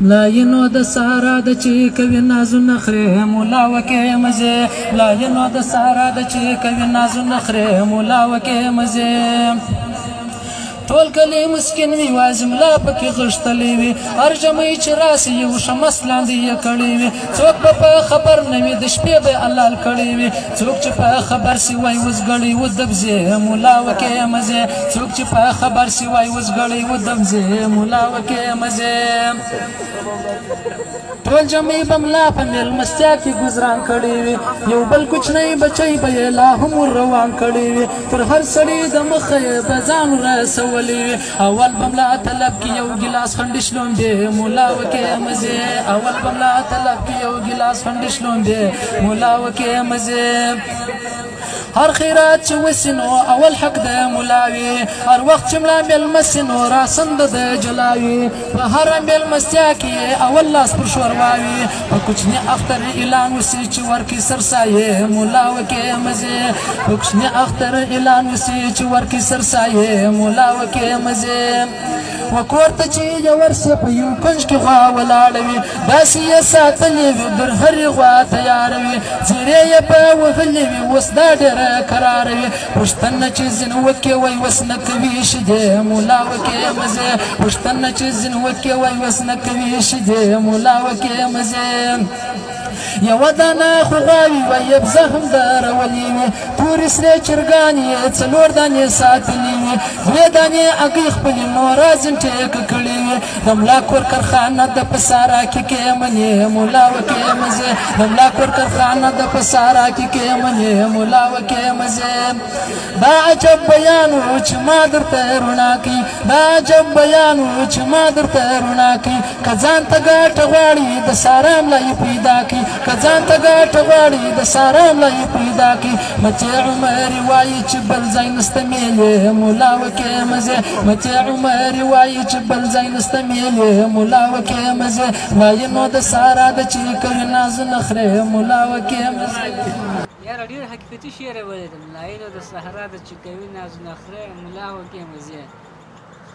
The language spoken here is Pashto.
لاینو د سارا د چې کوي نازو نخرې مولا وکې مزې لاینو د سارا د چې کوي نازو نخرې مولا وکې مزې ټول کلی مسکین وي وازم لا پکې غښتلی وي هر ژمی چې راسي یو شمس لاندې یې کړی وي څوک به په خبر نه وي د شپې به حلال کړی وي څوک چې په خبر سي وای وزګړی ودبځې مولا وکې مزې څوک چې په خبر سي وای وزګړی ودبځې مولا وکې مزې ټول جمعي بملا په میلمستیا کې ګزران کړی وي یو بل کوچنی بچی به یې لا هم روان کړی وي تر هر سړي د مخه یې به ځان رسولی وي اول بملا طلب کې یو ګیلاس خنډ شلومبې مولا وکې مزې اول بملا طلب کې یو ګیلاس خنډ شلومبې مولا وکې مزې هر خیرات چې وسي نو اول حق د مولاوي هر وخت چې ملا میلمسي نو راسند د جلاوي په هر میلمستیا کې اول لاس پر شورواوي په کوچني اختر اعلان وسي چې ورکي سرسایې مولا وکې مزې په کوچني اختر اعلان وسي چې ورکي سرسایې مولا وکې مزې وکور ته چې یو ورسې په یو کنج کې غوا ولاړه وي داسې یې ساتلې وي در هرې غوا تیاره وي څېرې یې په وهلې وي اوس دا ډېره کراره وي پوښتنه چې ځین وکې وایي وس نه کوي شیدې مولا وکې مزې پوښتنه چې ځین وکې وایي وس نه کوي شیدې مولا وکې مزې یوه دانه خو غواوي وایي بزه هم درولې وي تورې سرې چرګانې څلور دانې ساتلې وي دوې دانې هګۍ خپلې مورا ځنټېکه کړې وي د ملا کور کارخانه د په سارا کې منې مولا وکې مزې د ملا کور کارخانه د په سارا کې منې مولا وکې مزې دا عجب بیان و چې ما درته رڼا کوي دا عجب بیان و چې ما درته رڼا کوي که ځان ته ګټه غواړي د سارا ملا یې پیدا کوي که ځان ته ګټه غواړي د سارا ملا یې پیدا کوي مچې عمر وایي چې بل ځای نسته میلې مولا وکې مزې مچې عمر وایي چې بل ځای نسته میلې مولا وکې مزې وایي نو د سارا د چې کوي ناز نخرې مولا وکې مزې یاره ډېر حقیقتي شعر یې ولیدم لاینو د صحرا د چې کوي ناز نخرې مولا وکې مزې